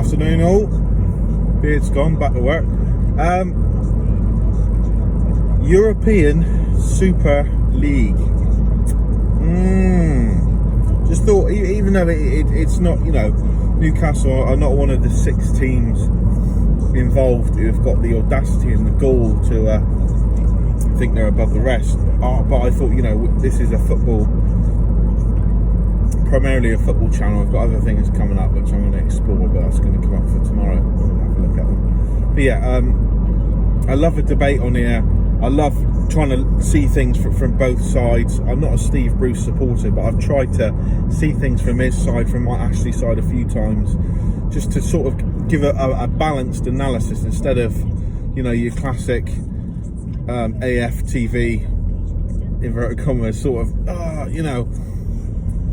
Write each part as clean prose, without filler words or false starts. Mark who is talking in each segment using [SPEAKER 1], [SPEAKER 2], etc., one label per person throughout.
[SPEAKER 1] Afternoon all. Beard's gone, back to work. European Super League. Just thought, even though it's not, Newcastle are not one of the 6 teams involved who've got the audacity and the gall to think they're above the rest. But I thought, this is primarily a football channel. I've got other things coming up which I'm going to explore, but that's going to come up for tomorrow. I'll have a look at them. But yeah, I love a debate on here. I love trying to see things from both sides. I'm not a Steve Bruce supporter, but I've tried to see things from his side, from my Ashley side a few times, just to sort of give a balanced analysis instead of, your classic AFTV, inverted commas, sort of,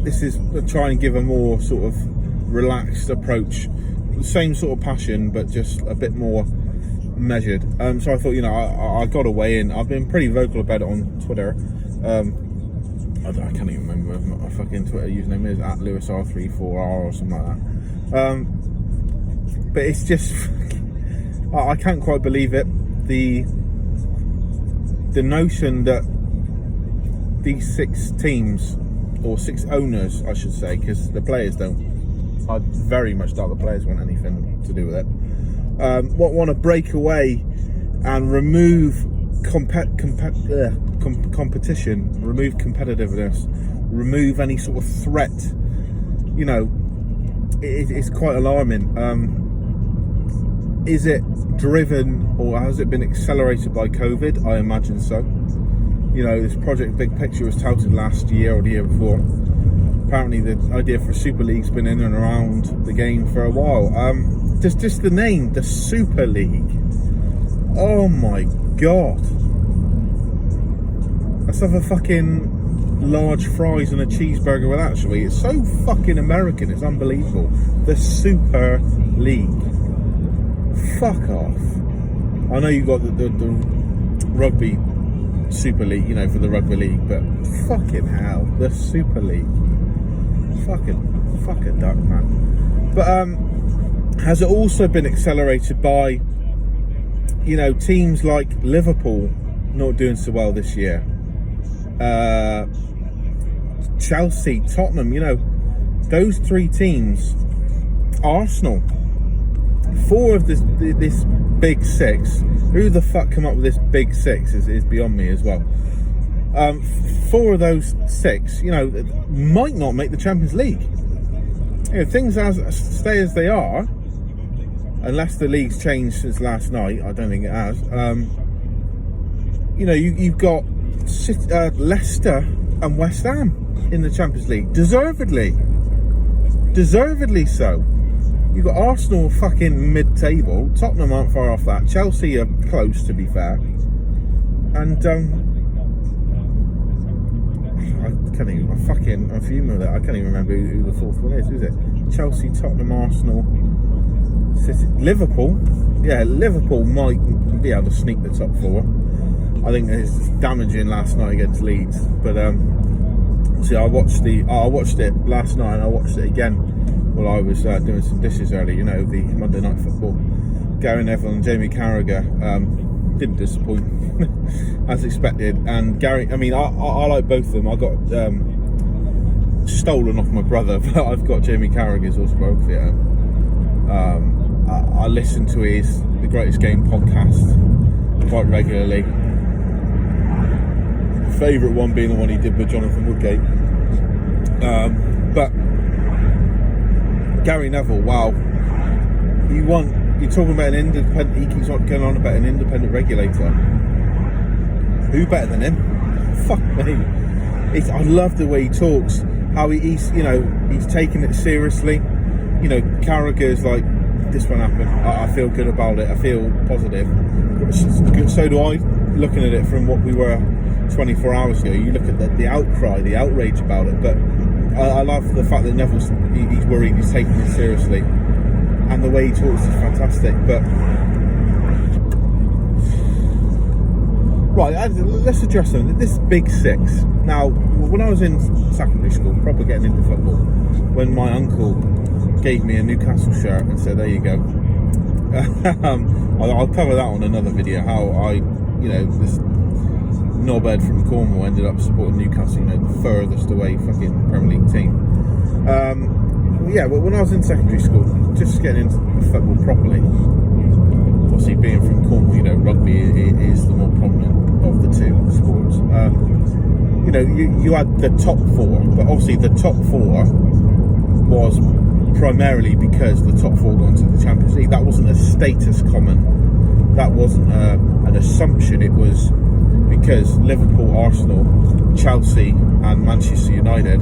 [SPEAKER 1] this is try and give a more sort of relaxed approach, the same sort of passion, but just a bit more measured. So I thought, I got to weigh in. I've been pretty vocal about it on Twitter. I can't even remember what my fucking Twitter username is, at LewisR34R or something like that. But it's just, I can't quite believe it. The notion that these 6 teams, or 6 owners, I should say, because the players don't. I very much doubt the players want anything to do with it. Want to break away and remove competition, remove competitiveness, remove any sort of threat. It's quite alarming. Is it driven, or has it been accelerated by COVID? I imagine so. This project Big Picture was touted last year or the year before. Apparently the idea for Super League's been in and around the game for a while. Just the name, the Super League. Oh my god. Let's have a fucking large fries and a cheeseburger with that, shall we? It's so fucking American, it's unbelievable. The Super League. Fuck off. I know you got the rugby Super League, for the rugby league, but fucking hell, the Super League. Fucking duck, man. But has it also been accelerated by, teams like Liverpool not doing so well this year? Chelsea, Tottenham, those 3 teams. Arsenal. 4 of this big 6. Who the fuck come up with this big 6 is beyond me as well. 4 of those 6, might not make the Champions League. Things stay as they are, unless the league's changed since last night. I don't think it has. You've got Leicester and West Ham in the Champions League, deservedly so. You've got Arsenal fucking mid-table. Tottenham aren't far off that. Chelsea are close, to be fair. And I'm fuming with it. I can't even remember who the 4th one is it? Chelsea, Tottenham, Arsenal, City, Liverpool. Yeah, Liverpool might be able to sneak the top 4. I think it's damaging last night against Leeds. But see, I watched it last night and I watched it again while I was doing some dishes early. The Monday Night Football. Gary Neville and Jamie Carragher didn't disappoint as expected. And Gary, I like both of them. I got stolen off my brother, but I've got Jamie Carragher's autobiography at home. I listen to The Greatest Game podcast quite regularly. Favourite one being the one he did with Jonathan Woodgate. But Gary Neville, wow. You're talking about an independent, he keeps on going on about an independent regulator. Who better than him? Fuck me. I love the way he talks, how he's taking it seriously. Carragher's like, this one happened, I feel good about it, I feel positive. So do I, looking at it from what we were 24 hours ago. You look at the outcry, the outrage about it, but I love the fact that Neville's he's worried, he's taking it seriously, and the way he talks is fantastic. But right, let's address them. This Big 6. Now, when I was in secondary school, proper getting into football, when my uncle gave me a Newcastle shirt and said, "There you go." I'll cover that on another video. How I, this knobhead from Cornwall ended up supporting Newcastle, the furthest away fucking Premier League team. But when I was in secondary school, just getting into football properly, obviously being from Cornwall, rugby is the more prominent of the two sports. You had the top four, but obviously the top four was primarily because the top four got into the Champions League. That wasn't a status comment. That wasn't an assumption. It was because Liverpool, Arsenal, Chelsea and Manchester United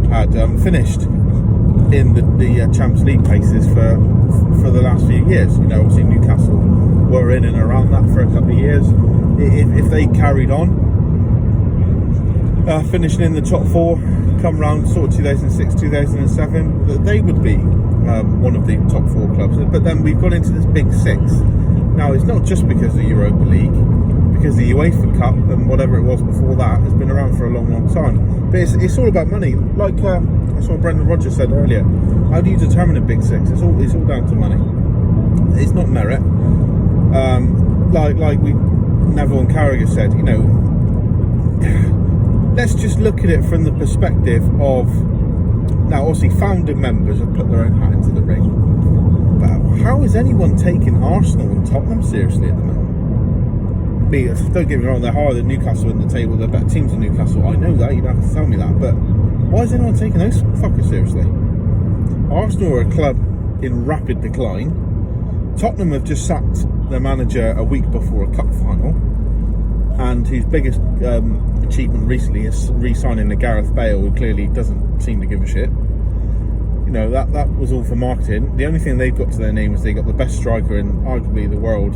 [SPEAKER 1] had finished in the Champions League places for the last few years. Obviously Newcastle were in and around that for a couple of years. If they carried on finishing in the top four come round sort of 2006, 2007, they would be one of the top four clubs. But then we've got into this big six. Now it's not just because of the Europa League, because the UEFA Cup and whatever it was before that has been around for a long, long time. But it's all about money. Like that's what Brendan Rodgers said earlier. How do you determine a big six? It's all down to money. It's not merit. Like Neville and Carragher said, let's just look at it from the perspective of, now obviously founding members have put their own hat into the ring, but how is anyone taking Arsenal and Tottenham seriously at the moment? Don't get me wrong, they're higher than Newcastle in the table, they're better teams than Newcastle, I know that, you don't have to tell me that, but why is anyone taking those fuckers seriously? Arsenal are a club in rapid decline. Tottenham have just sacked their manager a week before a cup final, and whose biggest achievement recently is re-signing the Gareth Bale, who clearly doesn't seem to give a shit. That was all for marketing. The only thing they've got to their name is they got the best striker in arguably the world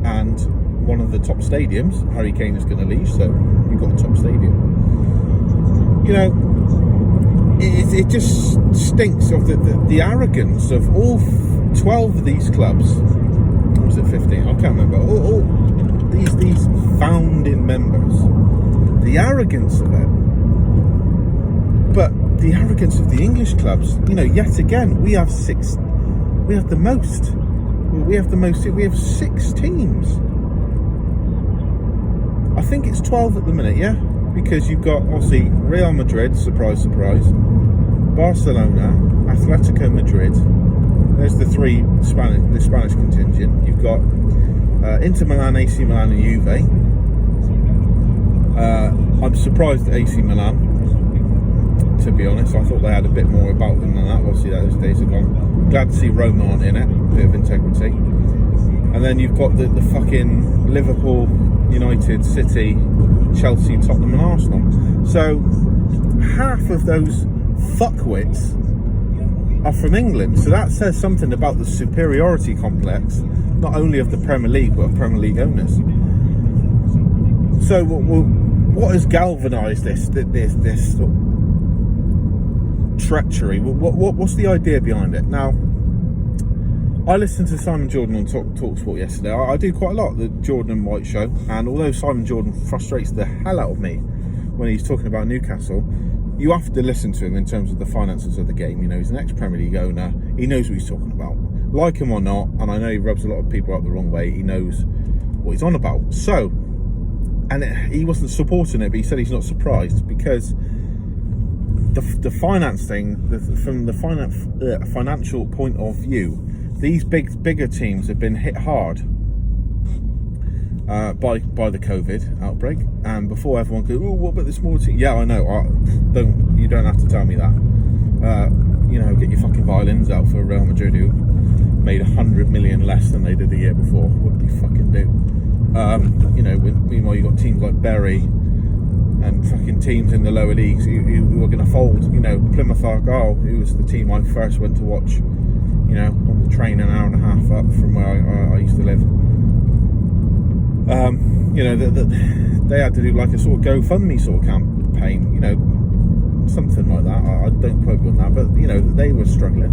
[SPEAKER 1] and one of the top stadiums. Harry Kane is going to leave, so you've got the top stadium. It just stinks of the arrogance of all 12 of these clubs. Or was it 15? I can't remember. All these founding members. The arrogance of it. But the arrogance of the English clubs, yet again, we have six. We have the most. We have 6 teams. I think it's 12 at the minute, yeah? Because you've got, obviously, Real Madrid, surprise, surprise, Barcelona, Atletico Madrid. There's the Spanish contingent. You've got Inter Milan, AC Milan and Juve. I'm surprised at AC Milan, to be honest. I thought they had a bit more about them than that. Obviously, those days are gone. Glad to see Roma aren't in it. A bit of integrity. And then you've got the fucking Liverpool, United, City, Chelsea, Tottenham and Arsenal. So half of those fuckwits are from England. So that says something about the superiority complex, not only of the Premier League, but of Premier League owners. So what has galvanised this treachery? What's the idea behind it? Now, I listened to Simon Jordan on TalkSport yesterday. I do quite a lot, the Jordan and White show, and although Simon Jordan frustrates the hell out of me when he's talking about Newcastle, you have to listen to him in terms of the finances of the game. He's an ex-Premier League owner. He knows what he's talking about. Like him or not, and I know he rubs a lot of people up the wrong way, he knows what he's on about. So, he wasn't supporting it, but he said he's not surprised because the finance thing, from the financial point of view, these bigger teams have been hit hard by the COVID outbreak. And before everyone goes, "Oh, what about the smaller team?" Yeah, I know. You don't have to tell me that. Get your fucking violins out for Real Madrid, who made 100 million less than they did the year before. What do you fucking do? Meanwhile, you got teams like Bury and fucking teams in the lower leagues who are going to fold. Plymouth Argyle, who was the team I first went to watch. On the train an hour and a half up from where I used to live. They had to do like a sort of GoFundMe sort of campaign, something like that. I don't quote me on that, but they were struggling.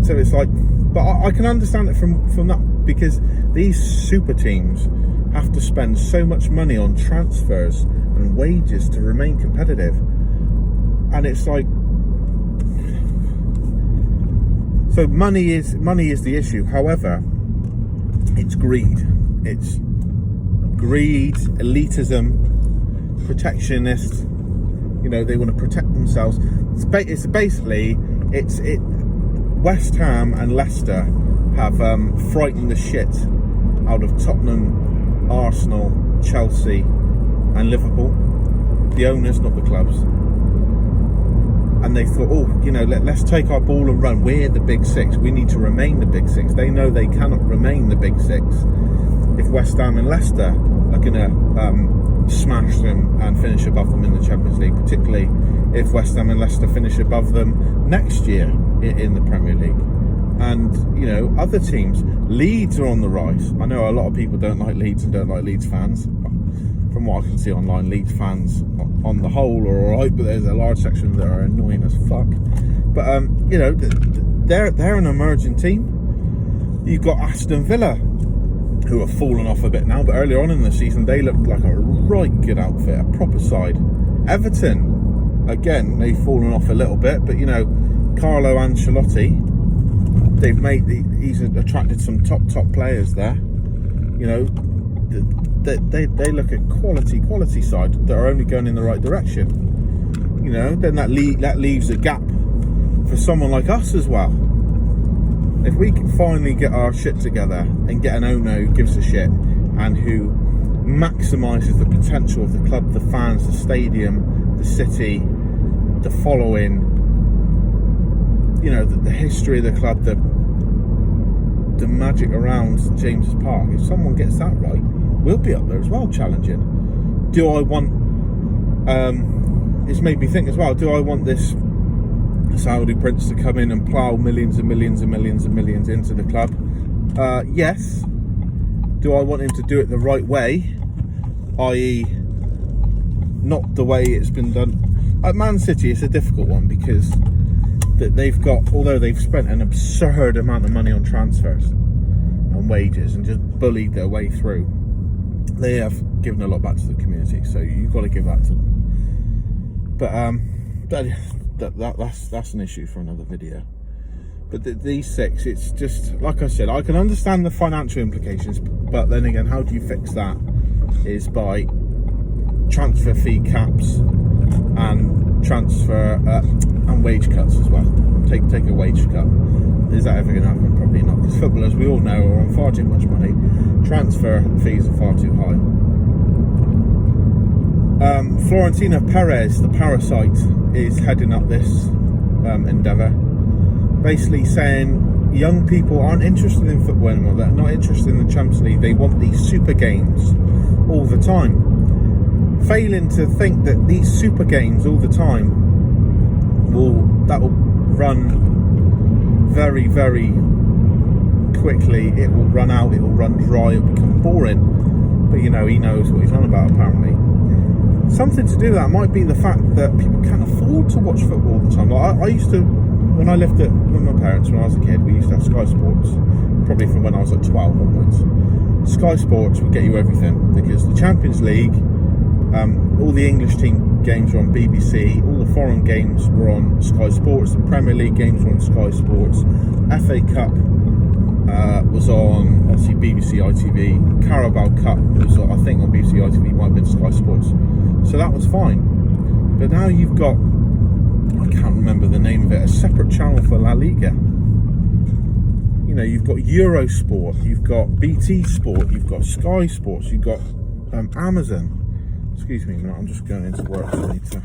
[SPEAKER 1] So it's like, but I can understand it from that, because these super teams have to spend so much money on transfers and wages to remain competitive, and it's like, So money is the issue. However, it's greed. It's greed, elitism, protectionist. You know, they want to protect themselves. It's basically West Ham and Leicester have frightened the shit out of Tottenham, Arsenal, Chelsea, and Liverpool. The owners, not the clubs. And they thought, oh, you know, let's take our ball and run. We're the big six. We need to remain the big six. They know they cannot remain the big six if West Ham and Leicester are going to smash them and finish above them in the Champions League, particularly if West Ham and Leicester finish above them next year in the Premier League. And, you know, other teams, Leeds are on the rise. I know a lot of people don't like Leeds and don't like Leeds fans. From what I can see online, Leeds fans on the whole are alright, but there's a large section that are annoying as fuck. But, you know, they're an emerging team. You've got Aston Villa, who have fallen off a bit now, but earlier on in the season, they looked like a right good outfit, a proper side. Everton, again, they've fallen off a little bit, but, you know, Carlo Ancelotti, he's attracted some top players there. You know, they look at quality side that are only going in the right direction. You know, then that leaves a gap for someone like us as well. If we can finally get our shit together and get an owner who gives a shit and who maximises the potential of the club, the fans, the stadium, the city, the following, you know, the history of the club, the magic around St James's Park. If someone gets that right, we'll be up there as well, challenging. Do I want? It's made me think as well. Do I want this Saudi prince to come in and plough millions and millions and millions and millions into the club? Yes. Do I want him to do it the right way, i.e., not the way it's been done? At Man City, it's a difficult one because they've got, although they've spent an absurd amount of money on transfers and wages and just bullied their way through, they have given a lot back to the community. So you've got to give that to them. But that's an issue for another video. But these six, it's just like I said, I can understand the financial implications, but then again, how do you fix that? Is by transfer fee caps and transfer and wage cuts as well. Take a wage cut. Is that ever going to happen? Probably not, because footballers, we all know, are on far too much money. Transfer fees are far too high. Florentino Perez, the parasite, is heading up this endeavour, basically saying young people aren't interested in football anymore. They're not interested in the Champions League. They want these super games all the time, failing to think that these super games all the time will run very, very quickly. It will run out, it will run dry, it will become boring. But you know, he knows what he's on about, apparently. Something to do with that might be the fact that people can't afford to watch football all the time. Like I used to, when I lived with my parents when I was a kid, we used to have Sky Sports, probably from when I was like 12 onwards. Sky Sports would get you everything, because the Champions League, all the English team games were on BBC, all the foreign games were on Sky Sports, the Premier League games were on Sky Sports, FA Cup was on, obviously, BBC ITV, Carabao Cup was, I think, on BBC ITV, might have been Sky Sports, so that was fine. But now you've got, I can't remember the name of it, a separate channel for La Liga. You know, you've got Eurosport, you've got BT Sport, you've got Sky Sports, you've got Amazon. Excuse me a minute, I'm just going into work, so I need to...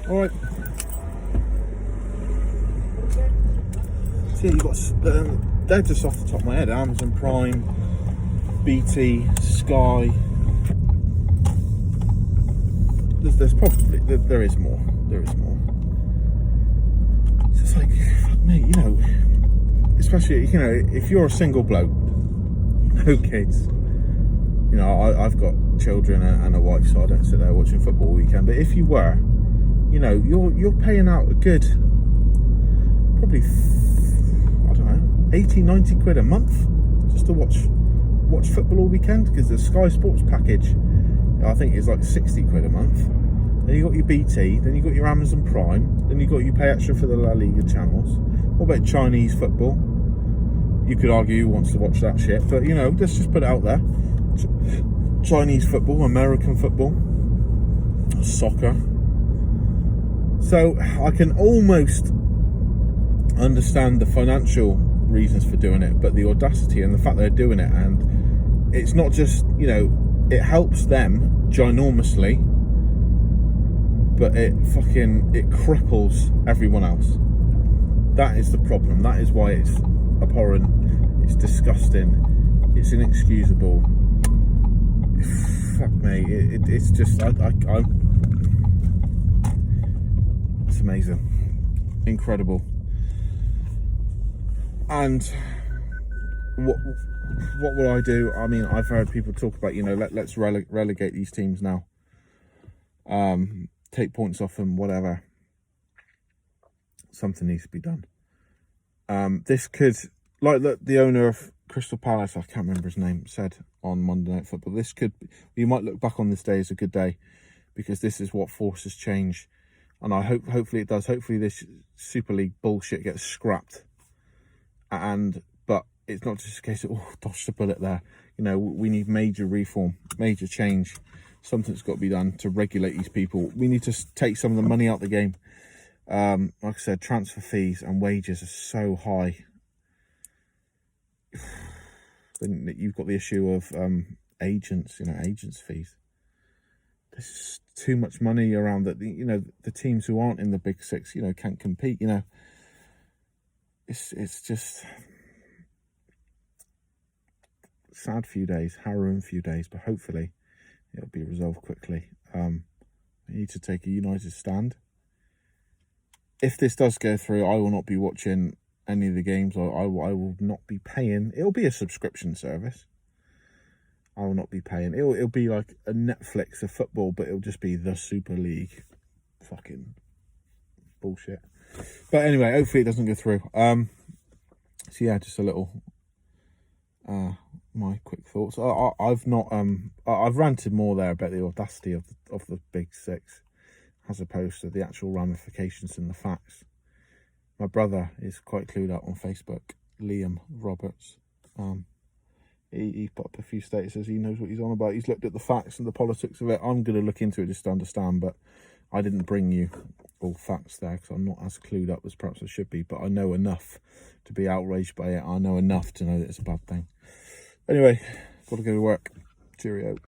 [SPEAKER 1] Alright. So you've got, they're just off the top of my head, Amazon Prime, BT, Sky. There's probably, there is more. It's just like, fuck me, you know, especially, you know, if you're a single bloke, no kids, you know, I've got children and a wife, so I don't sit there watching football all weekend, but if you were, you know, you're paying out a good, probably, I don't know, 80, 90 quid a month just to watch football all weekend, because the Sky Sports package I think it's like 60 quid a month. Then you got your BT, then you got your Amazon Prime, then you got you pay extra for the La Liga channels. What about Chinese football? You could argue who wants to watch that shit, but you know, let's just put it out there. Chinese football, American football, soccer. So I can almost understand the financial reasons for doing it, but the audacity and the fact they're doing it, and it's not just, you know, it helps them ginormously, but it cripples everyone else. That is the problem. That is why it's abhorrent, it's disgusting, it's inexcusable. Fuck me, it's just it's amazing, incredible. And what will I do? I mean, I've heard people talk about, you know, let's relegate these teams now, take points off them, whatever. Something needs to be done. This could, like the owner of Crystal Palace, I can't remember his name, said on Monday Night Football, this could, you might look back on this day as a good day, because this is what forces change. And I hopefully it does. Hopefully this Super League bullshit gets scrapped. But it's not just a case of, oh, dodge the bullet there. You know, we need major reform, major change. Something's got to be done to regulate these people. We need to take some of the money out of the game. Like I said, transfer fees and wages are so high. Then you've got the issue of agents, you know, agents' fees. There's too much money around that, you know, the teams who aren't in the big six, you know, can't compete, you know. It's just sad few days, harrowing few days, but hopefully it'll be resolved quickly. We need to take a united stand. If this does go through, I will not be watching any of the games. I will not be paying. It'll be a subscription service. I will not be paying. It'll be like a Netflix of football, but it'll just be the Super League. Fucking bullshit. But anyway, hopefully it doesn't go through. So yeah, just a little my quick thoughts. I've ranted more there about the audacity of the big six, as opposed to the actual ramifications and the facts. My brother is quite clued up on Facebook, Liam Roberts. He put up a few statuses. He knows what he's on about. He's looked at the facts and the politics of it. I'm going to look into it just to understand, but I didn't bring you all facts there because I'm not as clued up as perhaps I should be, but I know enough to be outraged by it. I know enough to know that it's a bad thing. Anyway, got to go to work. Cheerio.